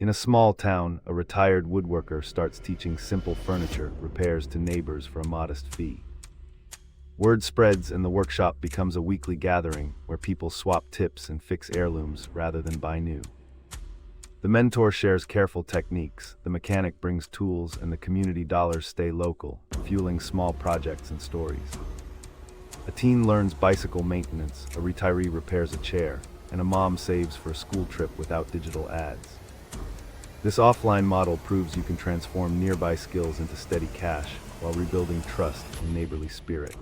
In a small town, a retired woodworker starts teaching simple furniture repairs to neighbors for a modest fee. Word spreads and the workshop becomes a weekly gathering where people swap tips and fix heirlooms rather than buy new. The mentor shares careful techniques, the mechanic brings tools, and the community dollars stay local, fueling small projects and stories. A teen learns bicycle maintenance, a retiree repairs a chair, and a mom saves for a school trip without digital ads. This offline model proves you can transform nearby skills into steady cash while rebuilding trust and neighborly spirit.